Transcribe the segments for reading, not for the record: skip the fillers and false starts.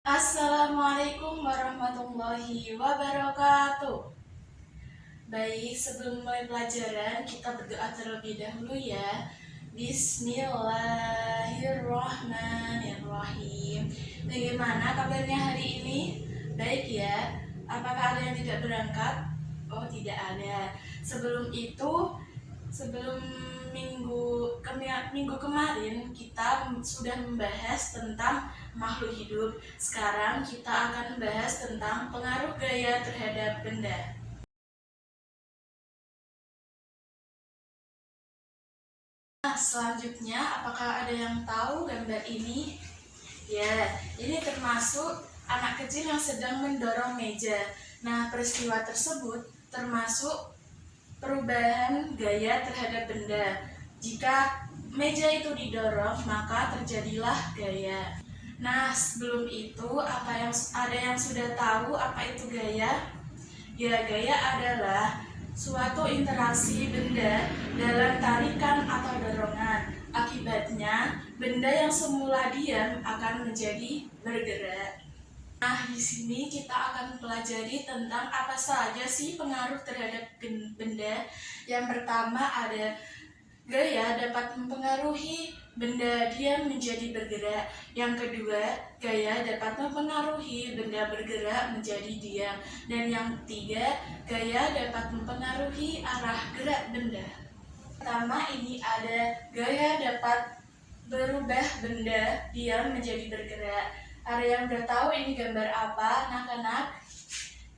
Assalamualaikum warahmatullahi wabarakatuh. Baik, sebelum mulai pelajaran, kita berdoa terlebih dahulu ya. Bismillahirrahmanirrahim. Bagaimana kabarnya hari ini? Baik ya. Apakah ada yang tidak berangkat? Oh, tidak ada. Sebelum minggu kemarin kita sudah membahas tentang makhluk hidup. Sekarang kita akan membahas tentang pengaruh gaya terhadap benda. Nah, selanjutnya apakah ada yang tahu gambar ini? Ya, ini termasuk anak kecil yang sedang mendorong meja. Nah, peristiwa tersebut termasuk perubahan gaya terhadap benda. Jika meja itu didorong, maka terjadilah gaya. Nah, sebelum itu, ada yang sudah tahu apa itu gaya? Ya, gaya adalah suatu interaksi benda dalam tarikan atau dorongan. Akibatnya, benda yang semula diam akan menjadi bergerak. Nah, di sini kita akan pelajari tentang apa saja sih pengaruh terhadap benda. Yang pertama ada gaya dapat mempengaruhi benda diam menjadi bergerak. Yang kedua, gaya dapat mempengaruhi benda bergerak menjadi diam. Dan yang ketiga, gaya dapat mempengaruhi arah gerak benda. Pertama, ini ada gaya dapat berubah benda diam menjadi bergerak. Ada yang udah tahu ini gambar apa, anak-anak?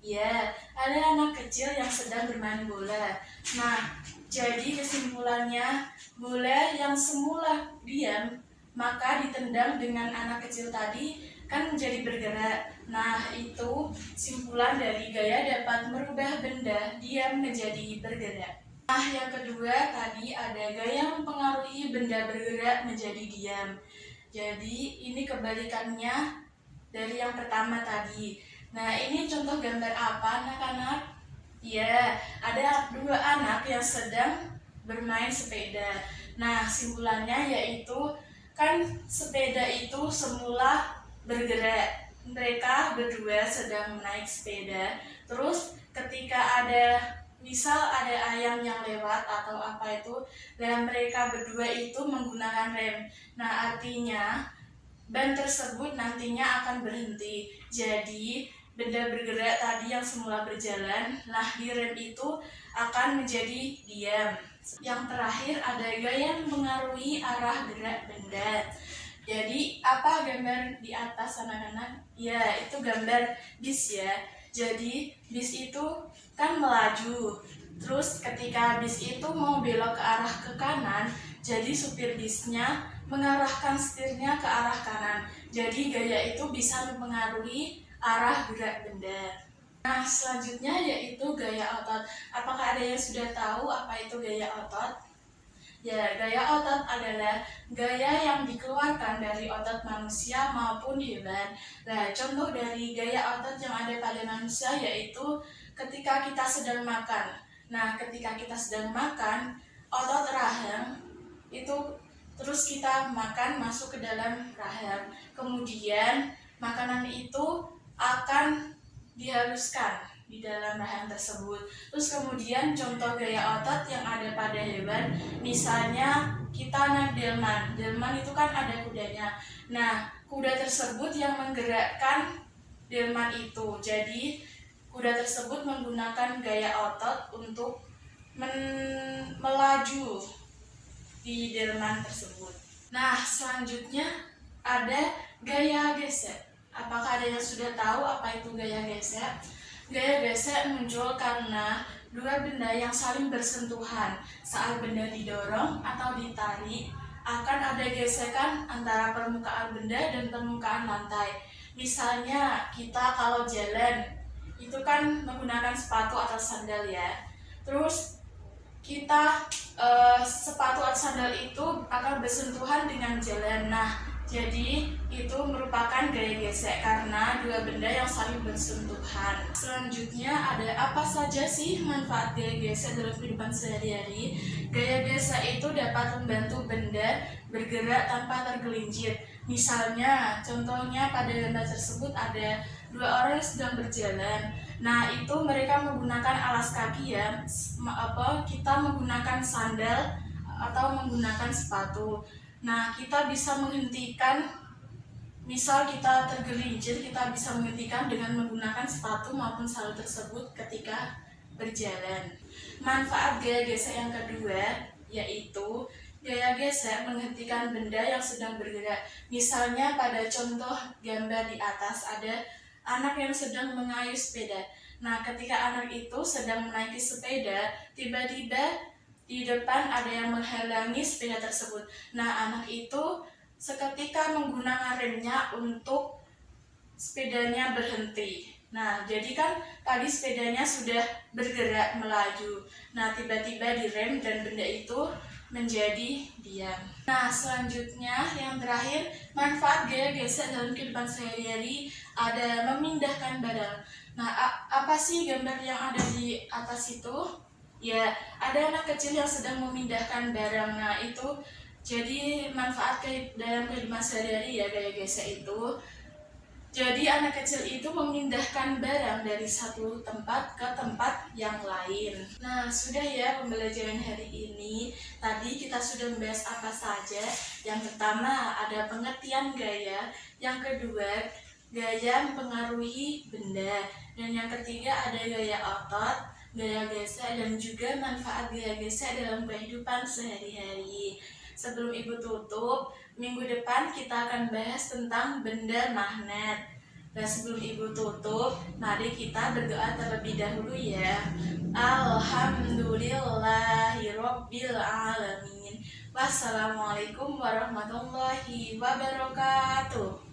Ya, ada anak kecil yang sedang bermain bola. Nah, jadi kesimpulannya, bola yang semula diam, maka ditendang dengan anak kecil tadi kan menjadi bergerak. Nah, itu simpulan dari gaya dapat merubah benda diam menjadi bergerak. Nah, yang kedua tadi ada gaya mempengaruhi benda bergerak menjadi diam. Jadi, ini kebalikannya dari yang pertama tadi. Nah, ini contoh gambar apa, anak-anak? Ya, ada dua anak yang sedang bermain sepeda. Nah, simpulannya yaitu kan sepeda itu semula bergerak. Mereka berdua sedang naik sepeda. Terus ketika misal ada ayam yang lewat atau apa itu, dan mereka berdua itu menggunakan rem. Nah, artinya ban tersebut nantinya akan berhenti. Jadi benda bergerak tadi yang semula berjalan, nah di rem itu akan menjadi diam. Yang terakhir ada gaya mempengaruhi arah gerak benda. Jadi apa gambar di atas anak-anak? Ya, itu gambar bis ya. Jadi bis itu kan melaju. Terus ketika bis itu mau belok ke arah ke kanan, jadi supir bisnya mengarahkan setirnya ke arah kanan. Jadi gaya itu bisa mempengaruhi arah gerak benda. Nah, selanjutnya yaitu gaya otot. Apakah ada yang sudah tahu apa itu gaya otot? Ya, gaya otot adalah gaya yang dikeluarkan dari otot manusia maupun hewan. Nah, contoh dari gaya otot yang ada pada manusia yaitu ketika kita sedang makan. Nah, ketika kita sedang makan, otot rahang itu terus kita makan masuk ke dalam rahang. Kemudian makanan itu akan dihaluskan di dalam rahang tersebut. Terus kemudian contoh gaya otot yang ada pada hewan, misalnya kita naik delman. Delman itu kan ada kudanya. Nah, kuda tersebut yang menggerakkan delman itu. Jadi kuda tersebut menggunakan gaya otot untuk melaju di delman tersebut. Nah, selanjutnya ada gaya gesek. Apakah ada yang sudah tahu apa itu gaya gesek? Gaya gesek muncul karena dua benda yang saling bersentuhan. Saat benda didorong atau ditarik, akan ada gesekan antara permukaan benda dan permukaan lantai. Misalnya, kita kalau jalan, itu kan menggunakan sepatu atau sandal ya. Terus kita sepatu atau sandal itu akan bersentuhan dengan jalan. Nah, jadi itu merupakan gaya gesek karena dua benda yang saling bersentuhan. Selanjutnya ada apa saja sih manfaat gaya gesek dalam kehidupan sehari-hari? Gaya gesek itu dapat membantu benda bergerak tanpa tergelincir. Misalnya, contohnya pada gambar tersebut ada dua orang yang sedang berjalan. Nah, itu mereka menggunakan alas kaki ya. Kita menggunakan sandal atau menggunakan sepatu. Nah, kita bisa menghentikan, misal kita tergelincir, kita bisa menghentikan dengan menggunakan sepatu maupun sandal tersebut ketika berjalan. Manfaat gaya gesek yang kedua yaitu gaya gesek menghentikan benda yang sedang bergerak. Misalnya pada contoh gambar di atas ada anak yang sedang mengayuh sepeda. Nah, ketika anak itu sedang menaiki sepeda, tiba-tiba di depan ada yang menghalangi sepeda tersebut. Nah, anak itu seketika menggunakan remnya untuk sepedanya berhenti. Nah, jadi kan tadi sepedanya sudah bergerak melaju. Nah, tiba-tiba direm dan benda itu menjadi diam. Nah, selanjutnya yang terakhir, manfaat gaya gesek dalam kehidupan sehari-hari ada memindahkan barang. Nah, apa sih gambar yang ada di atas itu? Ya, ada anak kecil yang sedang memindahkan barang. Nah, itu jadi manfaat dalam kehidupan sehari-hari ya gaya gesek itu. Jadi anak kecil itu memindahkan barang dari satu tempat ke tempat yang lain. Nah, sudah ya pembelajaran hari ini. Tadi kita sudah membahas apa saja. Yang pertama ada pengertian gaya. Yang kedua, gaya mempengaruhi benda. Dan yang ketiga ada gaya otot, gaya gesek, dan juga manfaat gaya gesek dalam kehidupan sehari-hari. Sebelum Ibu tutup, minggu depan kita akan bahas tentang benda magnet. Dan sebelum Ibu tutup, mari kita berdoa terlebih dahulu ya. Alhamdulillahirabbil alamin. Wassalamualaikum warahmatullahi wabarakatuh.